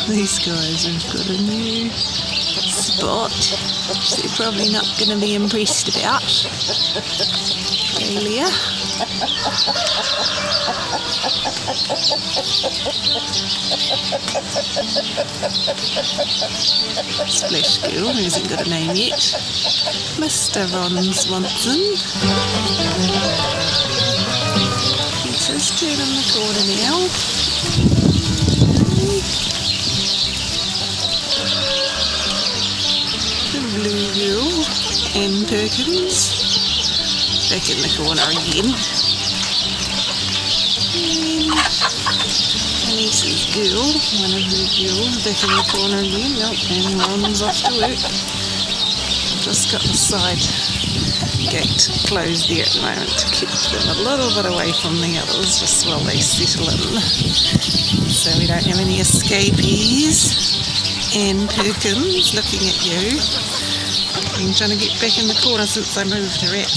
these guys have got a new spot, so they're probably not going to be impressed about failure. Splash Girl, who hasn't got a name yet. Mr. Ron Swanson. He's just turning the corner now. The Blue Girl, Anne Perkins. Back in the corner again. And Lisa's girl, one of her girls, back in the corner again. Nope, and Ron's off to work. Just got the side gate closed there at the moment to keep them a little bit away from the others just while they settle in. So we don't have any escapees. Anne Perkins, looking at you. I've been trying to get back in the corner since I moved her out.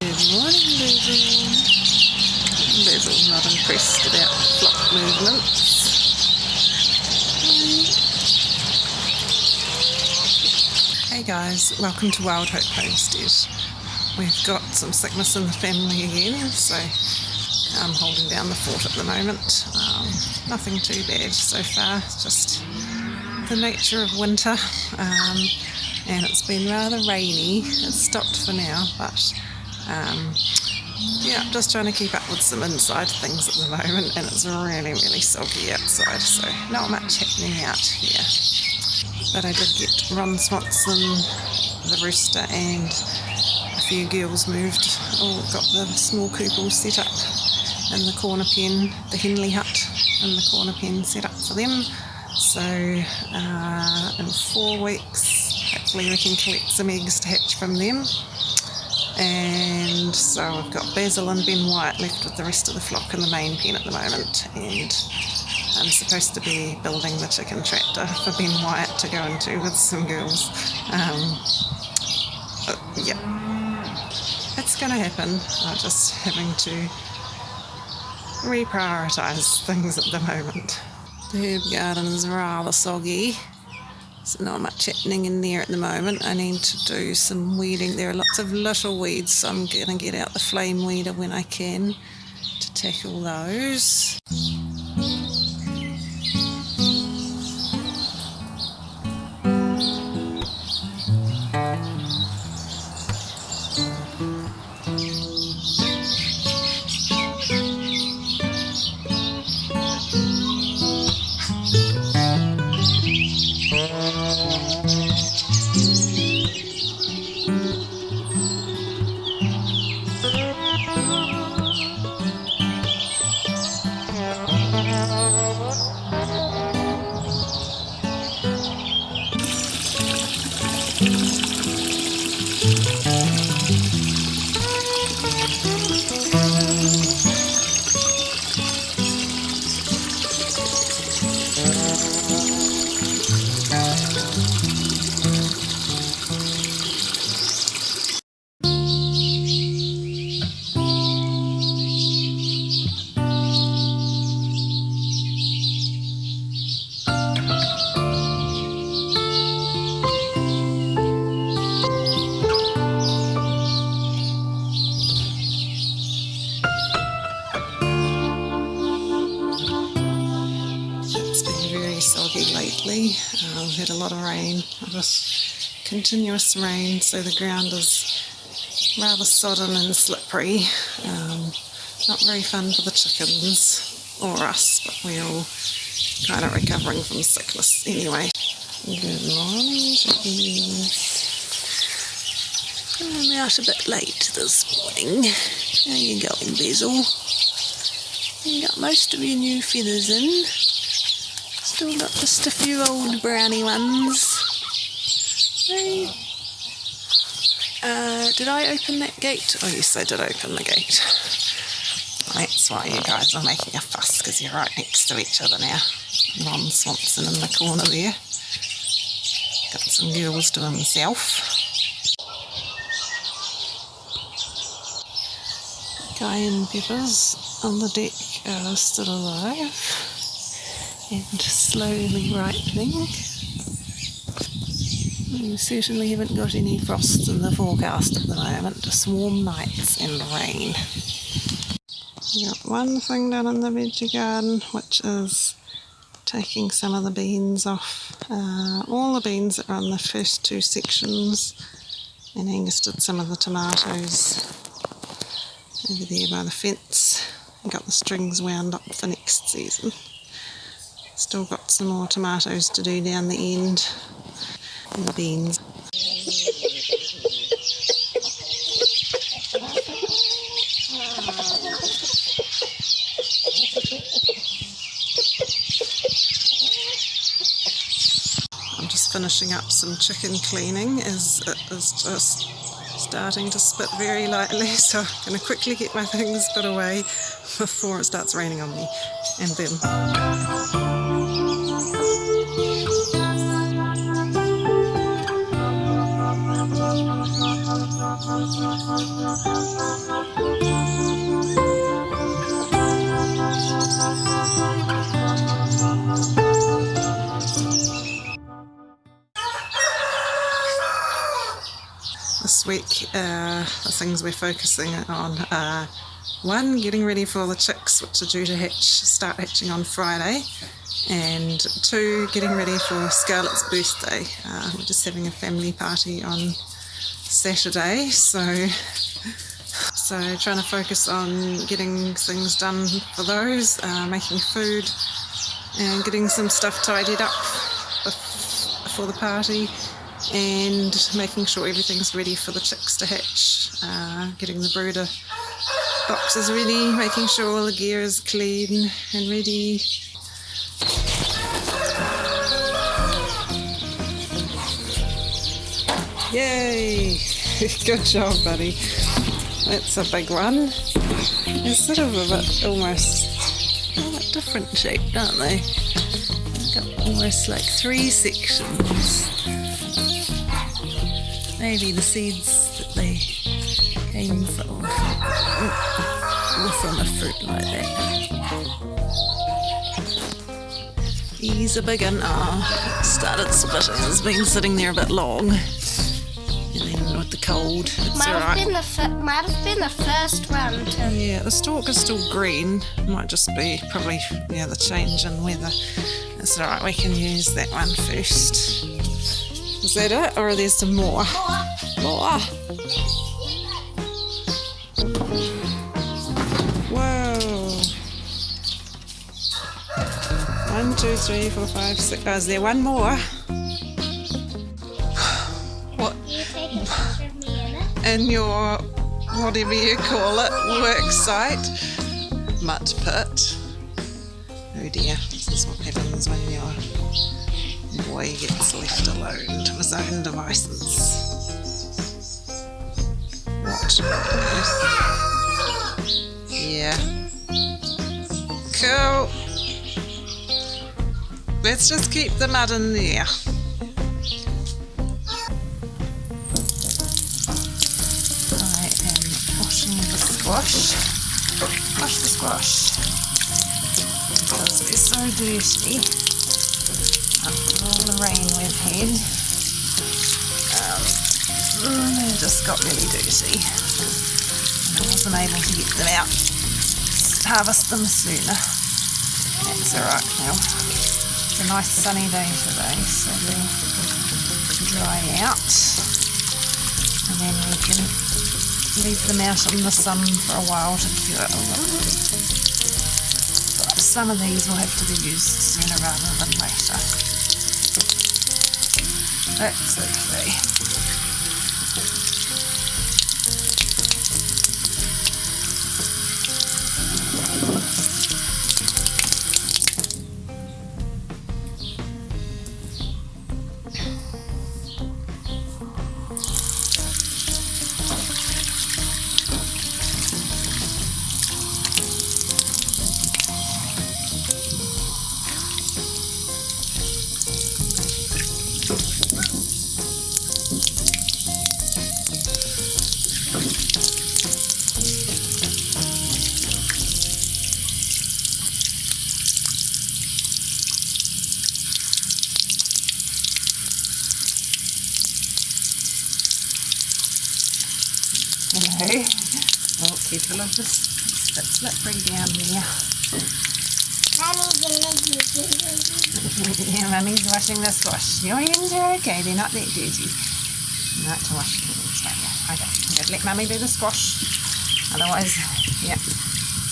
Good morning, Basil. Basil's not impressed about flock movements. Hey guys, welcome to Wild Hope Homestead. We've got some sickness in the family again, so I'm holding down the fort at the moment. Nothing too bad so far, just the nature of winter. And it's been rather rainy. It's stopped for now, but yeah, just trying to keep up with some inside things at the moment, and it's really soggy outside, so not much happening out here. But I did get Ron Swanson, the rooster, and a few girls moved, all got the small coop all set up in the corner pen, the Henley Hut, and the corner pen set up for them. So in 4 weeks, hopefully we can collect some eggs to hatch from them. And so I've got Basil and Ben Wyatt left with the rest of the flock in the main pen at the moment, and I'm supposed to be building the chicken tractor for Ben Wyatt to go into with some girls. Yeah, it's going to happen. I'm just having to reprioritise things at the moment. The herb garden is rather soggy. There's not much happening in there at the moment. I need to do some weeding. There are lots of little weeds, so I'm going to get out the flame weeder when I can to tackle those. Soggy lately. We've had a lot of rain, just continuous rain, so the ground is rather sodden and slippery. Not very fun for the chickens or us, but we're all kind of recovering from sickness anyway. Good morning, chickies. I'm out a bit late this morning. How you going, Basil? You got most of your new feathers in. Still got just a few old brownie ones. Hey. Did I open that gate? Oh yes, I did open the gate. That's why you guys are making a fuss, because you're right next to each other now. Ron Swanson in the corner there. Got some girls to himself. Cayenne peppers on the deck are still alive. and slowly ripening. We certainly haven't got any frost in the forecast at the moment, just warm nights and rain. We got one thing done in the veggie garden, which is taking some of the beans off. All the beans that are on the first two sections, and Angus did some of the tomatoes over there by the fence and got the strings wound up for next season. Still got some more tomatoes to do down the end, and the beans. I'm just finishing up some chicken cleaning as it is just starting to spit very lightly, so I'm going to quickly get my things put away before it starts raining on me and them. This week, the things we're focusing on are 1, getting ready for the chicks, which are due to start hatching on Friday, and 2, getting ready for Scarlett's birthday. We're just having a family party on Saturday, so trying to focus on getting things done for those, making food and getting some stuff tidied up for the party, and making sure everything's ready for the chicks to hatch, getting the brooder boxes ready, making sure all the gear is clean and ready. Yay! Good job, buddy. That's a big one. They're sort of a bit almost different shaped, aren't they? They've got almost like 3 sections. Maybe the seeds that they came from were from a fruit like that. He's a big one. Oh, it started spitting. It's been sitting there a bit long. And then with the cold, it's might alright. Might have been the first one to... Yeah, the stalk is still green. Might just be probably the change in weather. It's alright, we can use that one first. Is that it, or are there some more? More! Whoa! 1, 2, 3, 4, 5, 6. Oh, is there one more? What? You take a picture of me in it? In your, whatever you call it, work site? Mutt pit. Oh dear, this is what happens when your boy gets left alone to his own devices. What on earth? Yeah. Cool. Let's just keep the mud in there. I am washing the squash. Wash the squash. Because we're so dirty after all the rain we've had. They just got really dirty. And I wasn't able to get them out, harvest them sooner. That's alright now. It's a nice sunny day today, so they'll dry out. And then we can leave them out in the sun for a while to cure them. But some of these will have to be used sooner rather than later. That's okay. Oh, careful of this. It's a bit slippery down there. Yeah, Mummy's washing the squash. Your hands are okay, they're not that dirty. You like to wash your hands, don't you? Okay, I'm going to let Mummy do the squash. Otherwise, yeah,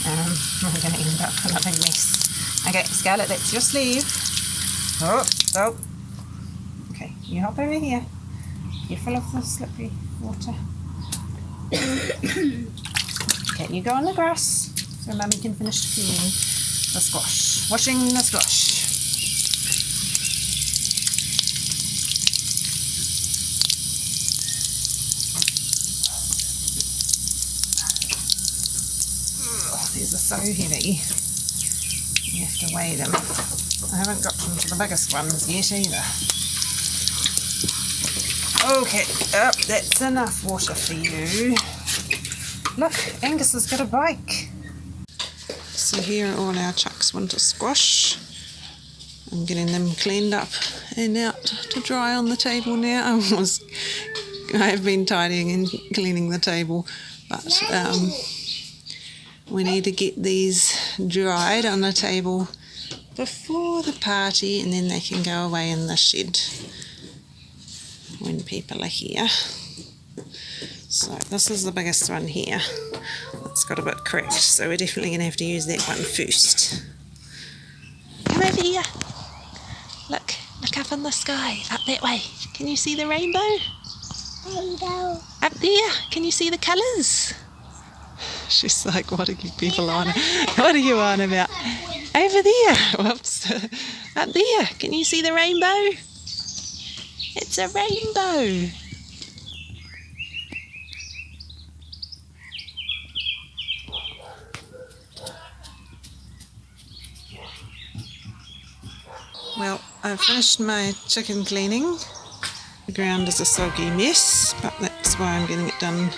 I'm going to end up with a big mess. Okay, Scarlett, that's your sleeve. Oh. Okay, you hop over here. Careful of the slippery water. Okay, you go on the grass so Mummy can finish cleaning the squash. Washing the squash. These are so heavy. You have to weigh them. I haven't got them to the biggest ones yet either. Okay, that's enough water for you. Look, Angus has got a bike. So here are all our Chuck's winter squash. I'm getting them cleaned up and out to dry on the table now. I have been tidying and cleaning the table, but we need to get these dried on the table before the party, and then they can go away in the shed when people are here. So this is the biggest one here. It's got a bit cracked, so we're definitely going to have to use that one first. Come over here. Look up in the sky, up that way. Can you see the rainbow? Rainbow. Up there, can you see the colours? She's like, what are you people on? What are you on about? Over there. Whoops. Up there, can you see the rainbow? It's a rainbow. Well, I've finished my chicken cleaning. The ground is a soggy mess, but that's why I'm getting it done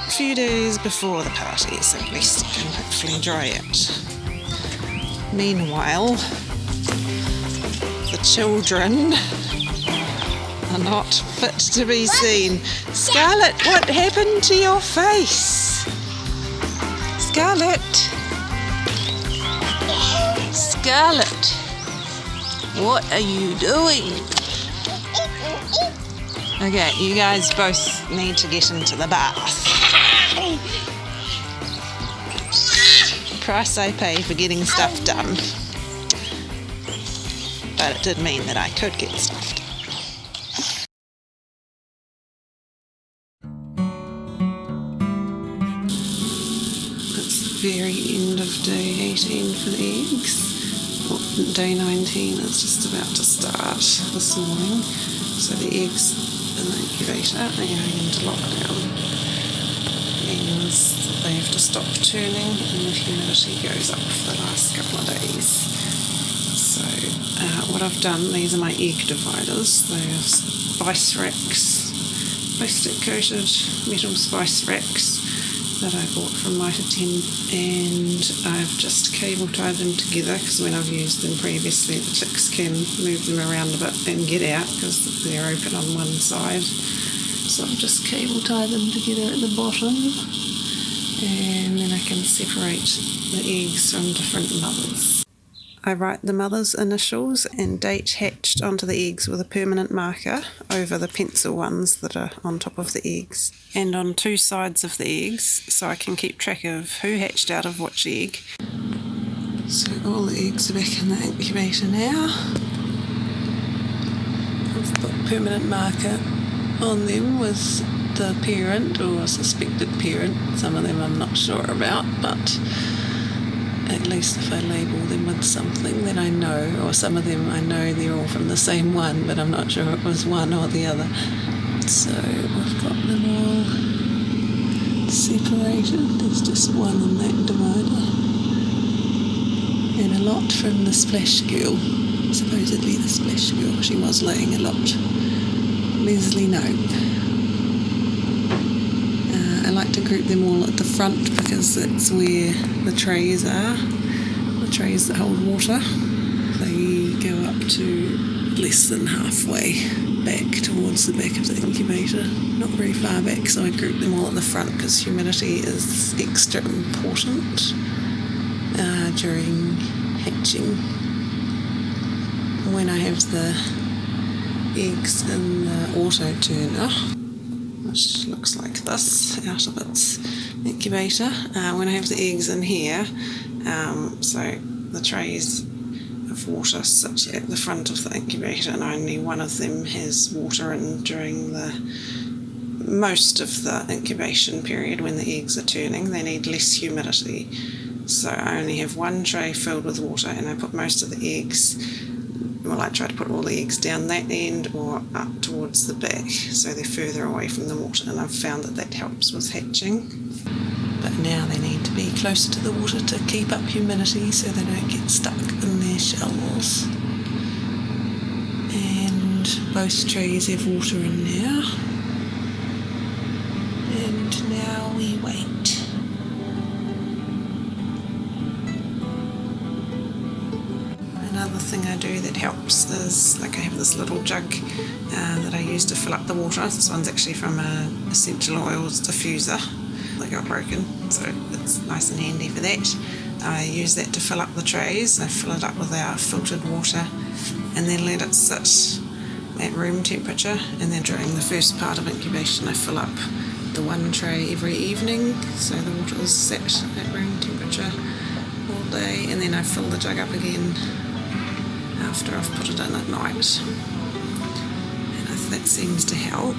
a few days before the party, so at least I can hopefully dry it. Meanwhile, the children are not fit to be seen. Scarlett, what happened to your face? Scarlett! Scarlett! What are you doing? Okay, you guys both need to get into the bath. Price I pay for getting stuff done. But it did mean that I could get stuff done. It's the very end of day 18 for the eggs. Day 19 is just about to start this morning, so the eggs in the incubator are going into lockdown, and they have to stop turning and the humidity goes up for the last couple of days. So what I've done, these are my egg dividers. They are spice racks, plastic coated metal spice racks that I bought from Mitre 10, and I've just cable tied them together because when I've used them previously the chicks can move them around a bit and get out because they're open on one side. So I've just cable tied them together at the bottom, and then I can separate the eggs from different mothers. I write the mother's initials and date hatched onto the eggs with a permanent marker over the pencil ones that are on top of the eggs, and on two sides of the eggs, so I can keep track of who hatched out of which egg. So all the eggs are back in the incubator now. I've put a permanent marker on them with the parent or suspected parent. Some of them I'm not sure about, but at least if I label them with something then I know, or some of them I know they're all from the same one, but I'm not sure it was one or the other. So we've got them all separated. There's just one in that divider. And a lot from the splash girl, supposedly the splash girl. She was laying a lot. Leslie Nope. I like to group them all at the front because that's where the trays are, the trays that hold water. They go up to less than halfway back towards the back of the incubator. Not very far back, so I group them all at the front because humidity is extra important during hatching. When I have the eggs in the auto turner, which looks like this out of its incubator, when I have the eggs in here, so the trays of water sit at the front of the incubator and only one of them has water in during the most of the incubation period. When the eggs are turning, they need less humidity, so I only have one tray filled with water and I put most of the eggs, well, I try to put all the eggs down that end or up towards the back so they're further away from the water, and I've found that helps with hatching. But now they need to be closer to the water to keep up humidity so they don't get stuck in their shells. And both trays have water in now. And now we wait. Another thing I do that helps is, like, I have this little jug that I use to fill up the water. This one's actually from an essential oils diffuser that got broken, so it's nice and handy for that. I use that to fill up the trays. I fill it up with our filtered water and then let it sit at room temperature, and then during the first part of incubation I fill up the one tray every evening so the water is set at room temperature all day, and then I fill the jug up again after I've put it in at night. And that seems to help,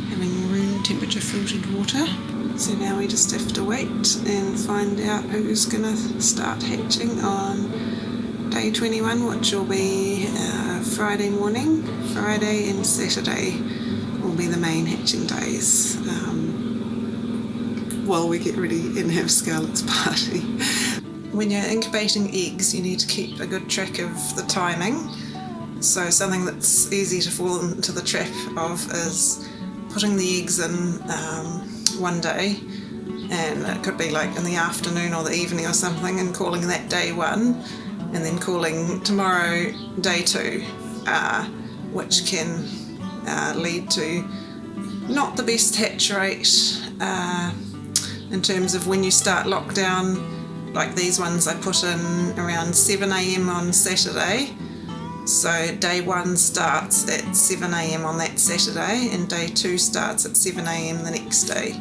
having room temperature filtered water. So now we just have to wait and find out who's going to start hatching on day 21, which will be Friday morning. Friday and Saturday will be the main hatching days while we get ready and have Scarlett's party. When you're incubating eggs, you need to keep a good track of the timing. So something that's easy to fall into the trap of is putting the eggs in one day, and it could be like in the afternoon or the evening or something, and calling that day 1, and then calling tomorrow day 2, which can lead to not the best hatch rate in terms of when you start lockdown. Like these ones I put in around 7 a.m. on Saturday, so day 1 starts at 7 a.m. on that Saturday and day 2 starts at 7 a.m. the next day.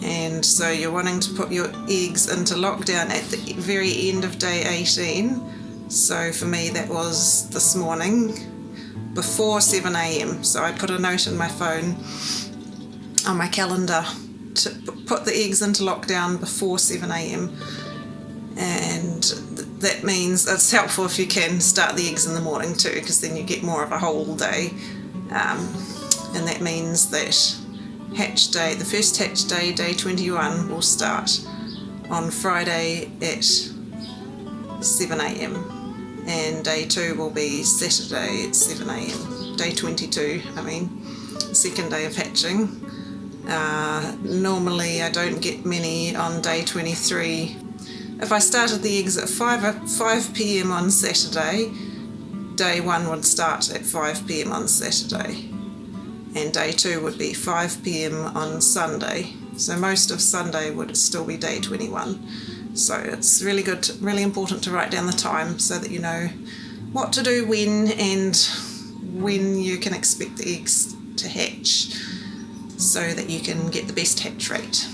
And so you're wanting to put your eggs into lockdown at the very end of day 18. So for me that was this morning before 7 a.m. So I put a note in my phone on my calendar to put the eggs into lockdown before 7 a.m. and that means it's helpful if you can start the eggs in the morning too, because then you get more of a whole day, and that means that hatch day, the first hatch day, day 21, will start on Friday at 7 a.m. and day 2 will be Saturday at 7 a.m. Day 22, the second day of hatching. Normally I don't get many on day 23. If I started the eggs at 5 p.m. on Saturday, day 1 would start at 5 p.m. on Saturday, and day 2 would be 5 p.m. on Sunday. So most of Sunday would still be day 21. So it's really good, really important to write down the time so that you know what to do when, and when you can expect the eggs to hatch, so that you can get the best hatch rate.